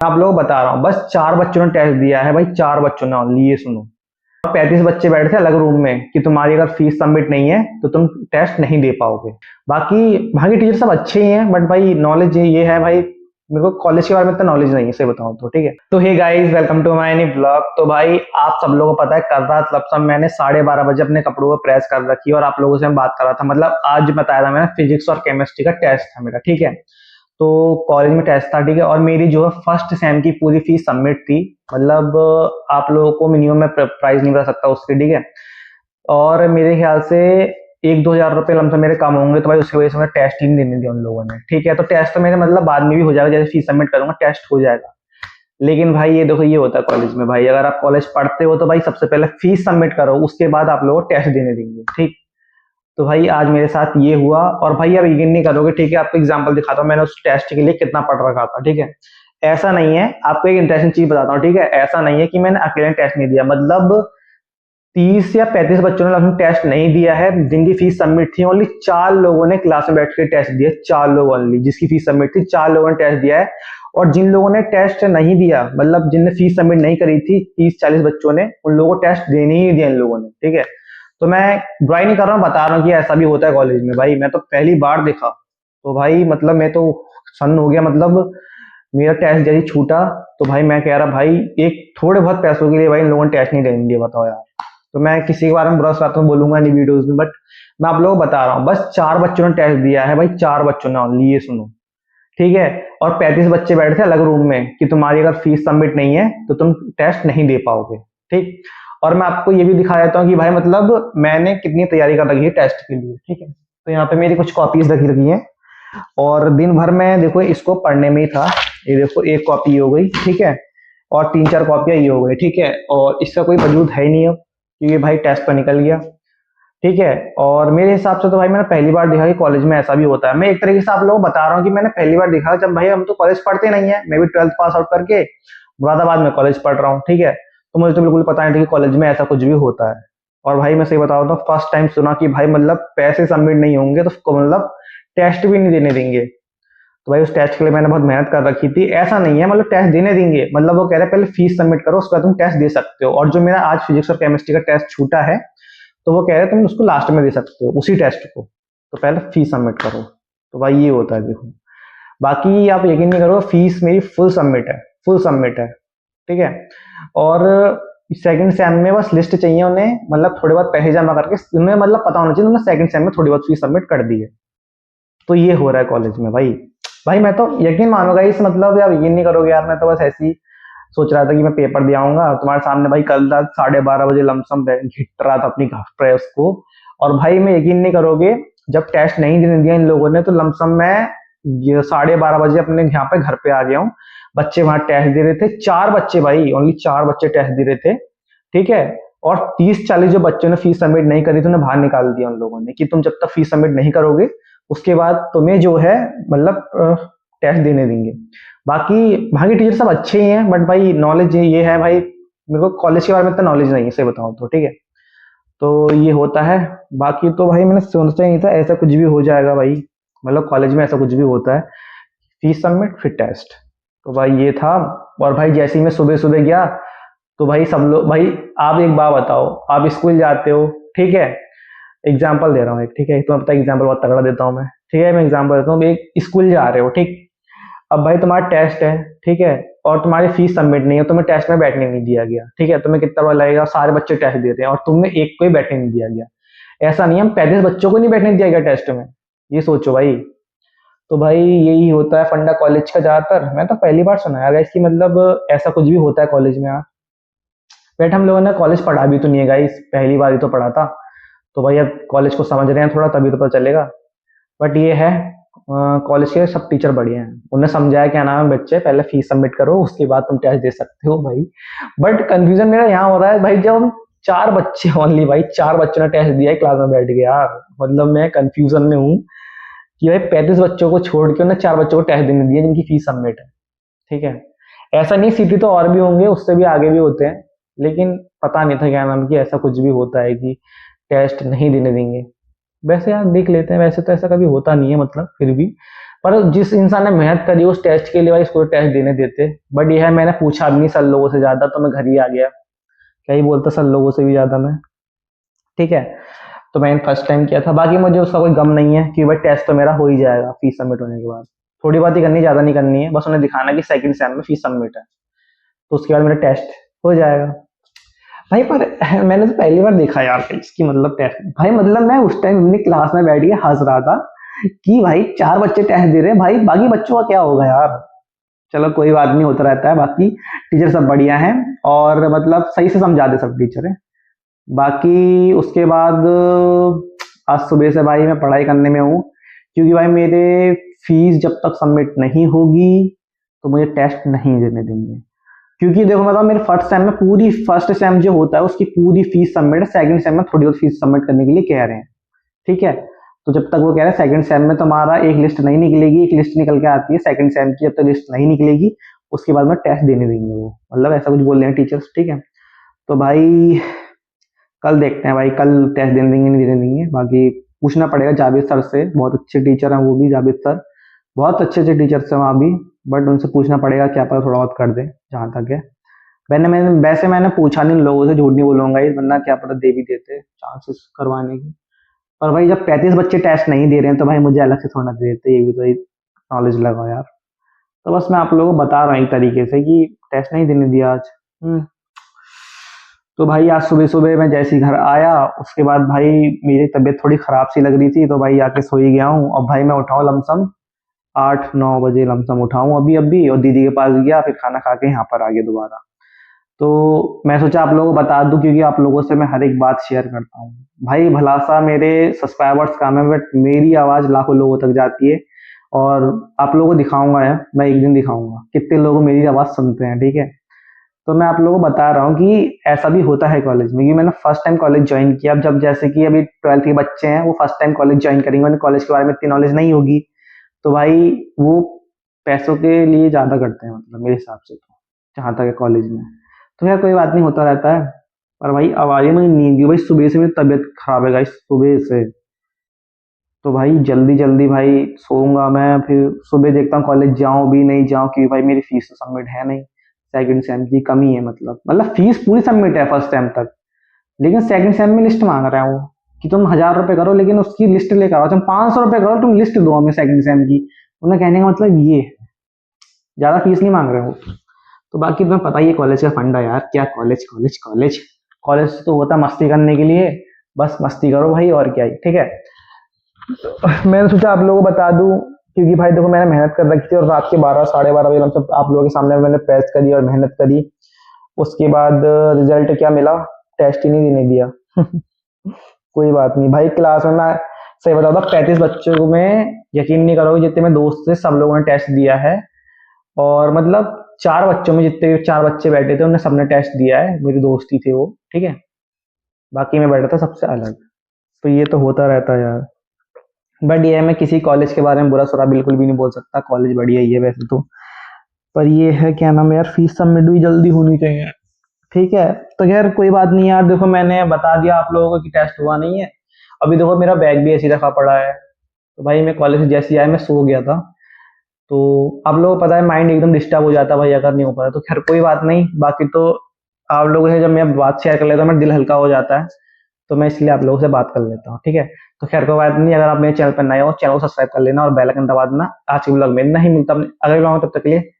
आप लोग बता रहा हूँ, बस 4 बच्चों ने टेस्ट दिया है भाई, 4 बच्चों ने ओनली, ये सुनो। 35 बच्चे बैठे थे अलग रूम में कि तुम्हारी अगर फीस सबमिट नहीं है तो तुम टेस्ट नहीं दे पाओगे। बाकी बाकी टीचर सब अच्छे ही हैं, बट भाई नॉलेज ये है भाई, मेरे को कॉलेज के बारे में इतना नॉलेज नहीं है सही बताऊं तो, ठीक है। तो hey guys, welcome to my new blog. तो भाई आप सब लोगों को पता है, कल रात लपसम मैंने 12:30 बजे अपने कपड़ों को प्रेस कर रखी और आप लोगों से मैं बात कर रहा था। मतलब आज बताया था मैंने, फिजिक्स और केमिस्ट्री का टेस्ट था मेरा, ठीक है। तो कॉलेज में टेस्ट था, ठीक है। और मेरी जो है फर्स्ट सेम की पूरी फीस सबमिट थी। मतलब आप लोगों को मिनिमम मैं प्राइस नहीं बता सकता उसके, ठीक है। और मेरे ख्याल से 1-2 हज़ार रुपये लमसम मेरे कम होंगे, तो भाई उसकी वजह से मैं टेस्ट ही नहीं देने दिया उन लोगों ने, ठीक है। तो टेस्ट तो मेरे मतलब बाद में भी हो जाएगा, जैसे फीस सबमिट करूंगा टेस्ट हो जाएगा। लेकिन भाई ये देखो, ये होता है कॉलेज में भाई, अगर आप कॉलेज पढ़ते हो तो भाई सबसे पहले फीस सबमिट करो, उसके बाद आप लोगों को टेस्ट देने देंगे, ठीक। तो भाई आज मेरे साथ ये हुआ। और भाई आप यकीन नहीं करोगे, ठीक है, आपको एग्जांपल दिखाता हूँ मैंने उस टेस्ट के लिए कितना पढ़ रखा था, ठीक है। ऐसा नहीं है, आपको एक इंटरेस्टिंग चीज बताता हूँ, ठीक है। ऐसा नहीं है कि मैंने अकेले टेस्ट नहीं दिया, मतलब 30 या 35 बच्चों ने लगभग टेस्ट नहीं दिया है जिनकी फीस सबमिट थी। ओनली 4 लोगों ने क्लास में बैठ के टेस्ट दिया, 4 लोग ओनली, जिसकी फीस सबमिट थी 4 लोगों ने टेस्ट दिया है। और जिन लोगों ने टेस्ट नहीं दिया, मतलब जिनने फीस सबमिट नहीं करी थी, 30-40 बच्चों ने, उन लोगों को टेस्ट देने ही नहीं दिया इन लोगों ने, ठीक है। तो मैं बुराई नहीं कर रहा हूँ, बता रहा हूँ कि ऐसा भी होता है कॉलेज में भाई, मैं तो पहली बार देखा। तो भाई मतलब मैं तो सन्न हो गया, मतलब मेरा टेस्ट जैसे छूटा, तो भाई मैं कह रहा भाई, एक थोड़े बहुत पैसों के लिए भाई इन लोगों ने टेस्ट नहीं देने दिया, बताओ यार। तो मैं किसी के बारे में बुरा बात तो बोलूंगा नहीं वीडियोस में, बट मैं आप लोगों को बता रहा हूँ, बस 4 बच्चों ने टेस्ट दिया है भाई, 4 बच्चों ने ओनली, ये सुनो, ठीक है। और 35 बच्चे बैठे थे अलग रूम में कि तुम्हारी अगर फीस सबमिट नहीं है तो तुम टेस्ट नहीं दे पाओगे, ठीक। और मैं आपको ये भी दिखा देता हूँ कि भाई मतलब मैंने कितनी तैयारी कर रखी है टेस्ट के लिए, ठीक है। तो यहाँ पे मेरी कुछ कॉपीज रखी है, और दिन भर में देखो इसको पढ़ने में ही था। ये देखो, एक कॉपी हो गई, ठीक है। और 3-4 कॉपियां ये हो गई, ठीक है। और इसका कोई वजूद है ही नहीं अब, क्योंकि भाई टेस्ट तो निकल गया, ठीक है। और मेरे हिसाब से तो भाई मैंने पहली बार देखा कि कॉलेज में ऐसा भी होता है। मैं एक तरीके से आप लोगों को बता रहा हूँ कि मैंने पहली बार देखा, जब भाई हम तो कॉलेज पढ़ते नहीं है, मैं भी 12th पास आउट करके मुरादाबाद में कॉलेज पढ़ रहा हूँ, ठीक है। तो मुझे तो बिल्कुल पता नहीं था कि कॉलेज में ऐसा कुछ भी होता है। और भाई मैं सही बताऊँ तो फर्स्ट टाइम सुना कि भाई मतलब पैसे सबमिट नहीं होंगे तो मतलब टेस्ट भी नहीं देने देंगे। तो भाई उस टेस्ट के लिए मैंने बहुत मेहनत कर रखी थी। ऐसा नहीं है मतलब टेस्ट देने देंगे, मतलब वो कह रहे हैं पहले फीस सबमिट करो, उसके बाद तुम टेस्ट दे सकते हो। और जो मेरा आज फिजिक्स और केमिस्ट्री का टेस्ट छूटा है, तो वो कह रहे हैं तुम उसको लास्ट में दे सकते हो उसी टेस्ट को, तो पहले फीस सबमिट करो। तो भाई ये होता है देखो। बाकी आप यकीन नहीं करो, फीस मेरी फुल सबमिट है, फुल सबमिट है, ठीक है। और सेकंड सेम में बस लिस्ट चाहिए उन्हें, मतलब थोड़े बहुत पैसे जमा करके उन्हें मतलब पता होना चाहिए उन्होंने सेकंड सेम में थोड़ी बहुत फीस सबमिट कर दी है। तो ये हो रहा है कॉलेज में भाई। भाई मैं तो यकीन मानूंगा इस, मतलब यार यकीन नहीं करोगे यार, मैं तो बस ऐसी सोच रहा था कि मैं पेपर दे आऊंगा तुम्हारे सामने भाई, कल रात 12:30 बजे लमसम घिट रहा था अपनी प्रेस को। और भाई मैं यकीन नहीं करोगे, जब टेस्ट नहीं देने दिया इन लोगों ने, तो लमसम मैं 12:30 बजे अपने यहाँ पे घर पे आ गया हूँ। बच्चे वहां टेस्ट दे रहे थे, 4 बच्चे भाई, ओनली 4 बच्चे टेस्ट दे रहे थे, ठीक है। और 30-40 जो बच्चों ने फीस सबमिट नहीं करी थी उन्हें बाहर निकाल दिया उन लोगों ने कि तुम जब तक फीस सबमिट नहीं करोगे उसके बाद तुम्हें जो है मतलब टेस्ट देने देंगे। बाकी बाकी टीचर सब अच्छे ही हैं, बट भाई नॉलेज ये है भाई, मेरे को कॉलेज के बारे में इतना नॉलेज नहीं है सही बताऊं तो, ठीक है। तो ये होता है। बाकी तो भाई मैंने सोचा ही नहीं था ऐसा कुछ भी हो जाएगा भाई, मतलब कॉलेज में ऐसा कुछ भी होता है, फीस सबमिट फिर टेस्ट। तो भाई ये था। और भाई जैसे ही मैं सुबह सुबह गया, तो भाई सब लोग, भाई आप एक बात बताओ, आप स्कूल जाते हो, ठीक है। एग्जाम्पल दे रहा हूँ एक, ठीक है, तुम्हें पता है एग्जाम्पल बहुत तगड़ा देता हूँ मैं, ठीक है। मैं एग्जाम्पल देता हूँ, एक स्कूल जा रहे हो, ठीक। अब भाई तुम्हारा टेस्ट है, ठीक है। और तुम्हारी फीस सबमिट नहीं है, तुम्हें टेस्ट में बैठने नहीं दिया गया, ठीक है। तुम्हें कितना बुरा लगेगा, सारे बच्चे टेस्ट देते हैं और तुम्हें एक को ही बैठने नहीं दिया गया। ऐसा नहीं है, हम 35 बच्चों को नहीं बैठने दिया गया टेस्ट में, ये सोचो भाई। तो भाई यही होता है फंडा कॉलेज का ज्यादातर, मैं तो पहली बार सुना यार इसकी, मतलब ऐसा कुछ भी होता है कॉलेज में यार। बट हम लोगों ने कॉलेज पढ़ा भी तो नहीं है गाइस, पहली बार ही तो पढ़ा था। तो भाई अब कॉलेज को समझ रहे हैं थोड़ा, तभी तो पता चलेगा। बट ये है, कॉलेज के सब टीचर बढ़िया हैं, उन्हें समझाया क्या नाम है बच्चे, पहले फीस सबमिट करो उसके बाद तुम टेस्ट दे सकते हो भाई। बट कंफ्यूजन मेरा यहाँ हो रहा है भाई, जब हम 4 बच्चे ओनली, भाई 4 बच्चों ने टेस्ट दिया है क्लास में बैठ के यार, मतलब मैं कंफ्यूजन में हूँ कि भाई 35 बच्चों को छोड़ के उन्हें 4 बच्चों को टेस्ट देने दिया जिनकी फीस सबमिट है, ठीक है। ऐसा नहीं, सीटी तो और भी होंगे, उससे भी आगे भी होते हैं, लेकिन पता नहीं था क्या नाम कि ऐसा कुछ भी होता है कि टेस्ट नहीं देने देंगे। वैसे यार देख लेते हैं, वैसे तो ऐसा कभी होता नहीं है, मतलब फिर भी पर जिस इंसान ने मेहनत करी उस टेस्ट के लिए भाई उसको टेस्ट देने देते। बट ये है मैंने पूछा भी नहीं सर लोगों से ज्यादा, तो मैं घर ही आ गया। क्या ही बोलता सर लोगों से भी ज्यादा मैं। ठीक है, तो मैंने फर्स्ट टाइम किया था। बाकी मुझे उसका कोई गम नहीं है कि भाई टेस्ट तो मेरा हो ही जाएगा फीस सबमिट होने के बाद। थोड़ी बात ही करनी, ज्यादा नहीं करनी है, बस उन्हें दिखाना कि सेकंड सेम में फीस सबमिट है, तो उसके बाद मेरा टेस्ट हो जाएगा भाई। पर मैंने तो पहली बार देखा यार इसकी मतलब टेस्ट भाई, मतलब मैं उस टाइम अपनी क्लास में बैठ के हंस रहा था कि भाई 4 बच्चे टेस्ट दे रहे हैं भाई, बाकी बच्चों का क्या होगा यार। चलो कोई बात नहीं, होता रहता है। बाकी टीचर सब बढ़िया हैं और मतलब सही से समझाते सब टीचर है। बाकी उसके बाद आज सुबह से भाई मैं पढ़ाई करने में हूँ, क्योंकि भाई मेरे फीस जब तक सबमिट नहीं होगी तो मुझे टेस्ट नहीं देने देंगे। क्योंकि देखो मतलब मेरे फर्स्ट सेम में पूरी फर्स्ट सेम जो होता है उसकी पूरी फीस सबमिट है, सेकंड सेम में थोड़ी बहुत फीस सबमिट करने के लिए कह रहे हैं। ठीक है, तो जब तक वो कह रहे हैं सेकंड सेम में तुम्हारा एक लिस्ट नहीं निकलेगी, एक लिस्ट निकल के आती है सेकंड सेम की, जब तक लिस्ट नहीं निकलेगी उसके बाद में टेस्ट देने देंगे वो, मतलब ऐसा कुछ बोल रहे हैं टीचर्स। ठीक है, तो भाई कल देखते हैं भाई, कल टेस्ट देने देंगे नहीं देने देंगे। बाकी पूछना पड़ेगा जावेद सर से, बहुत अच्छे टीचर हैं वो भी, जावेद सर बहुत अच्छे अच्छे टीचर्स हैं वहाँ भी। बट उनसे पूछना पड़ेगा, क्या पता थोड़ा बहुत कर दे जहाँ तक है। मैंने वैसे मैंने पूछा नहीं लोगों से, झूठ नहीं बोलूंगा ये, वरना क्या पता दे भी देते चांसेस करवाने की। पर भाई जब 35 बच्चे टेस्ट नहीं दे रहे हैं तो भाई मुझे अलग से थोड़ा दे देते, ये भी तो एक नॉलेज लगाओ यार। तो बस मैं आप लोगों को बता रहा हूँ एक तरीके से कि टेस्ट नहीं देने दिया आज। तो भाई आज सुबह सुबह मैं जैसे ही घर आया उसके बाद भाई मेरी तबीयत थोड़ी खराब सी लग रही थी, तो भाई आके सो ही गया हूँ। अब भाई मैं उठाऊँ लमसम 8-9 बजे लमसम उठाऊँ अभी अभी, और दीदी के पास गया, फिर खाना खा के यहाँ पर आ गया दोबारा। तो मैं सोचा आप लोगों को बता दूं, क्योंकि आप लोगों से मैं हर एक बात शेयर करता हूँ। भाई भला सा मेरे सब्सक्राइबर्स कम है, बट मेरी आवाज लाखों लोगों तक जाती है। और आप लोगों को दिखाऊंगा यार, मैं एक दिन दिखाऊंगा कितने लोग मेरी आवाज सुनते हैं। ठीक है, तो मैं आप लोगों को बता रहा हूँ कि ऐसा भी होता है कॉलेज में, क्योंकि मैंने फर्स्ट टाइम कॉलेज ज्वाइन किया। अब जब जैसे कि अभी 12th के बच्चे हैं वो फर्स्ट टाइम कॉलेज ज्वाइन करेंगे, उन्हें कॉलेज के बारे में इतनी नॉलेज नहीं होगी, तो भाई वो पैसों के लिए ज्यादा करते हैं, मतलब मेरे हिसाब से तो, जहाँ तक है कॉलेज में। तो यार कोई बात नहीं, होता रहता है। पर भाई आवाज़ें में नींद की भाई, सुबह से मेरी तबीयत खराब है गाइस, सुबह से। तो भाई जल्दी जल्दी भाई सोऊंगा मैं, फिर सुबह देखता हूँ कॉलेज जाऊँ भी नहीं जाऊँ, क्योंकि भाई मेरी फीस तो सबमिट है नहीं। सेकंड सेम की कमी है, मतलब फीस पूरी सबमिट है फर्स्ट सेम तक, लेकिन सेकंड सेम में लिस्ट मांग रहे हैं वो, कि तुम 1000 रुपए करो लेकिन उसकी लिस्ट लेकर आओ, तुम 500 रुपए करो तुम लिस्ट दो हमें सेकंड सेम की। उन्हें कहने का मतलब ये है, ज्यादा फीस नहीं मांग रहे हो। तो बाकी तुम्हें पता ही है कॉलेज का फंडा यार, क्या कॉलेज कॉलेज कॉलेज। कॉलेज तो होता है मस्ती करने के लिए, बस मस्ती करो भाई और क्या ही। ठीक है, तो मैंने सोचा आप लोगों को बता दूं, क्योंकि भाई देखो मैंने मेहनत कर रखी थी, और रात के 12-12:30 बजे मतलब आप लोगों के सामने मैंने प्रेस करी और मेहनत करी। उसके बाद रिजल्ट क्या मिला, टेस्ट ही नहीं देने दिया। कोई बात नहीं भाई, क्लास में मैं सही बताता हूँ 35 बच्चों को में यकीन नहीं करोगे, जितने मेरे दोस्त थे सब लोगों ने टेस्ट दिया है। और मतलब 4 बच्चों में जितने 4 बच्चे बैठे थे उन्हें सबने टेस्ट दिया है, मेरी दोस्ती थे वो। ठीक है, बाकी मैं बैठा था सबसे अलग। तो ये तो होता रहता है यार। बट ये है, मैं किसी कॉलेज के बारे में बुरा सुरा बिल्कुल भी नहीं बोल सकता, कॉलेज बढ़िया ही है वैसे तो। पर ये है क्या नाम है यार, फीस सबमिट भी जल्दी होनी चाहिए। ठीक है, तो खैर कोई बात नहीं यार, देखो मैंने बता दिया आप लोगों को कि टेस्ट हुआ नहीं है। अभी देखो मेरा बैग भी ऐसी रखा पड़ा है, तो भाई मैं कॉलेज से जैसे ही आया मैं सो गया था। तो आप लोगों को पता है माइंड एकदम डिस्टर्ब हो जाता है भाई अगर नहीं हो पाता, तो खैर कोई बात नहीं। बाकी तो आप लोगों से जब मैं बात शेयर कर लेता हूँ मेरा दिल हल्का हो जाता है, तो मैं इसलिए आप लोगों से बात कर लेता हूँ। ठीक है, तो खैर कोई बात नहीं, अगर आप मेरे चैनल पर नए हो चैनल को सब्सक्राइब कर लेना और बेल आइकन दबा देना। आज के ब्लॉग में इतना ही, मिलता हूं अगले ब्लॉग में, तब तक के लिए